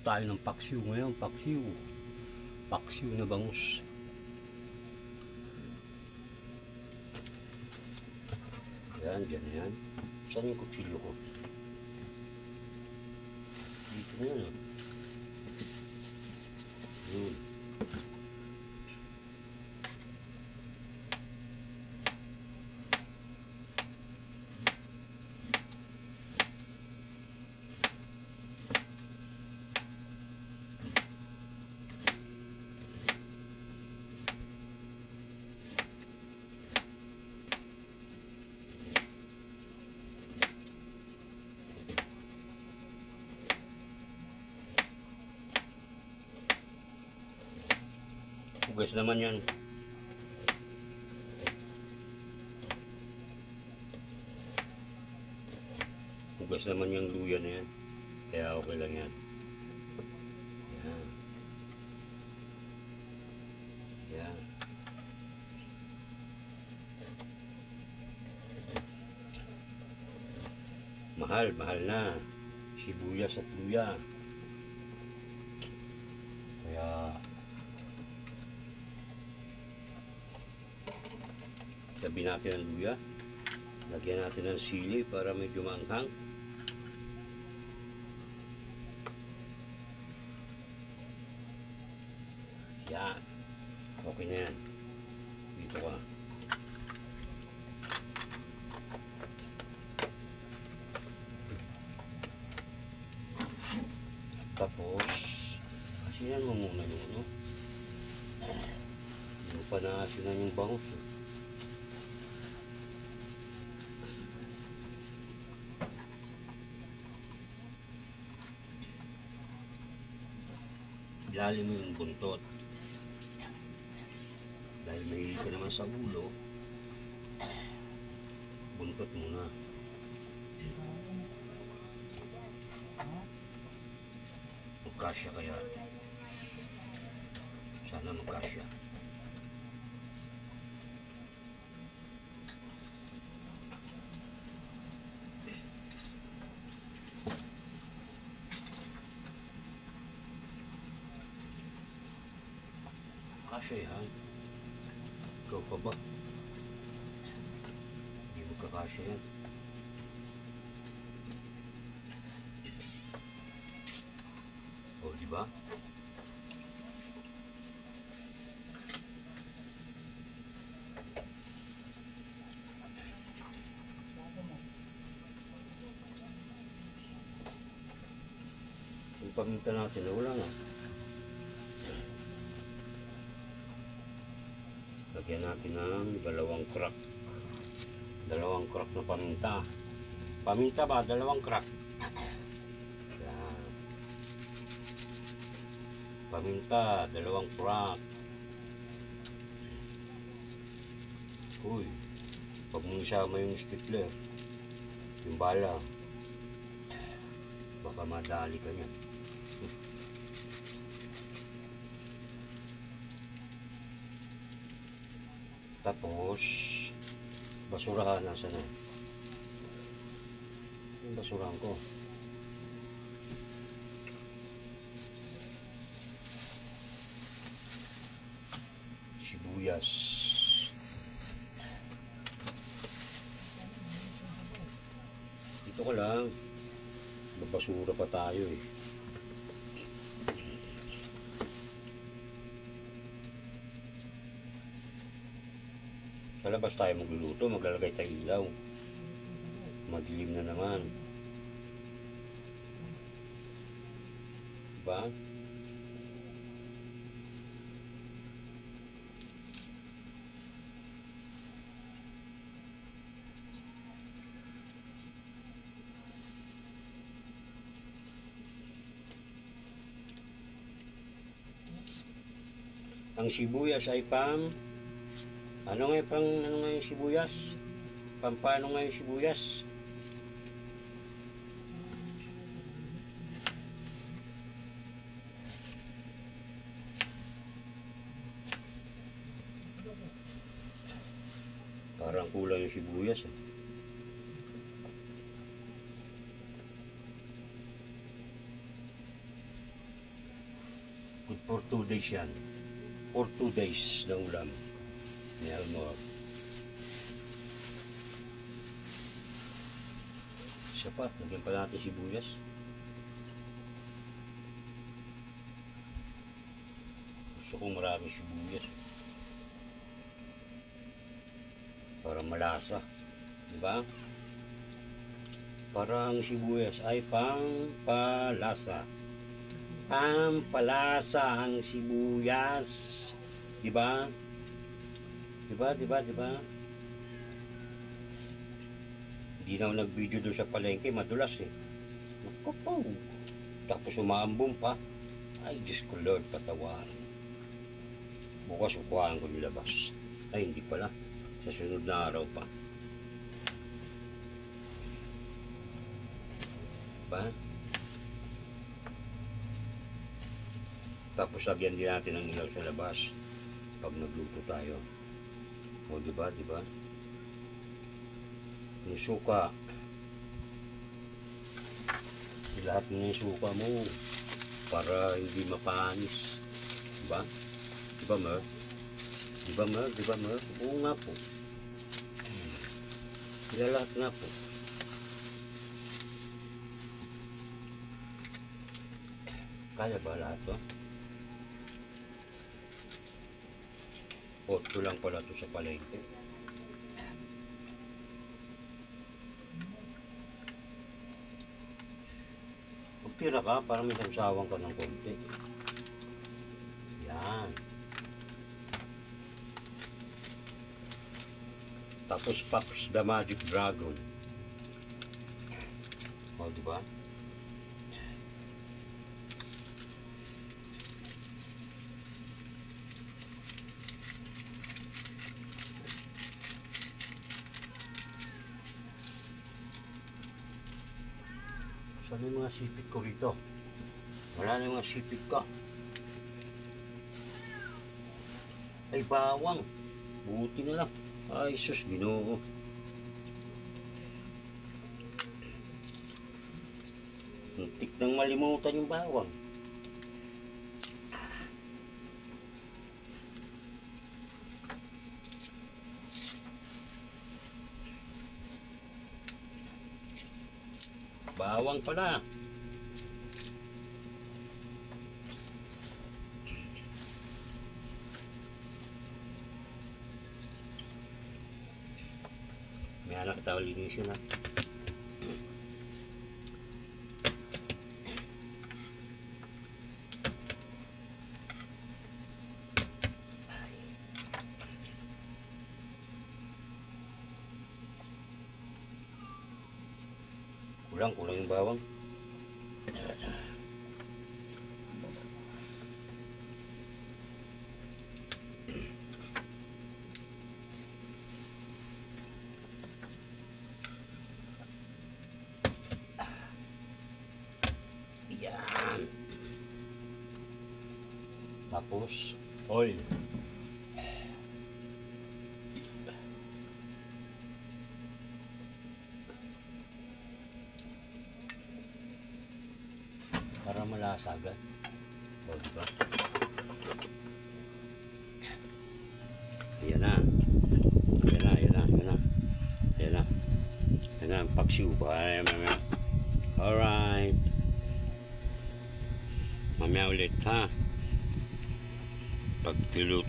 tayo ng paksiw ngayon. Paksiw na bangus. Yan, dyan yan. Saan yung kutsilyo ko? Dito na yan. Yun. Hugas naman yan. Hugas naman yung luya na yan. Kaya okay lang yan. Yan. Yan. Mahal na. Sibuyas at luya. Kaya tabi natin ang luya. Lagyan natin ng sili para medyo maanghang. Yan. Okay na yan. Dito ka. Tapos, asinan mo muna yung ano. Hindi mo pa naasinan yung bangus. Ilalim mo yung buntot. Dahil mahilig ka naman sa ulo, buntot muna. Magkasya kaya. Sana magkasya. Kasya yan. Ikaw pa ba? Hindi mo kakasya yan. O, diba? Yung paminta natin, wala na. Lagyan natin ng dalawang crack na paminta. Paminta ba? Dalawang crack. Yan. Paminta, dalawang crack. Uy, pag mo isama yung stapler, yung bala, baka madali ka niyan. Tapos, basurahan, nasa na? Yung basurahan ko. Sibuyas. Dito ka lang. Babasura pa tayo eh. Sa labas tayo magluluto, maglalagay tayo ilaw. Madilim na naman. Diba? Ang sibuyas ay ano nga yung sibuyas? Pampano nga yung sibuyas? Parang kulang yung sibuyas eh. Good for 2 days yan. For 2 days na ulam. Ni Almor. Isa pa, lagyan pa natin sibuyas. Gusto ko maraming sibuyas. Para malasa. Diba? Para ang sibuyas ay pampalasa. Pampalasa ang sibuyas. Diba? Diba? Hindi na ako nag-video doon sa palengke, madulas eh. Naku po. Tapos umaambong pa. Ay, Diyos ko Lord, patawan. Bukas ukuhaan ko nilabas. Ay, hindi pala. Sa sunod na araw pa. Diba? Tapos lagyan din natin ng ilaw sa labas pag nagluto tayo. O diba? Yung suka. Lahat ng suka mo para hindi mapanis. Diba? Diba, Mer? Diba, Mer? Oo nga po. Lahat nga po. Kaya ba lahat to? 8 lang pala to sa palengke. Magtira ka para may samsawang ka ng konti. Yan. Tapos Pops the Magic Dragon. O, diba? Saan yung mga sipit ko rito? Wala na yung mga sipit ko. Ay, bawang. Buti na lang. Ay, sus, Ginoo. Muntik nang malimutan yung bawang. Bawang pala. May anak tao linis yun ha. Kulang yung bawang. Yan. Tapos oil. Para malasa agad. O, diba? Ayan na. Ayan na ang paksiw ba? Alright. Mamaya ulit ha. Pag tiluto.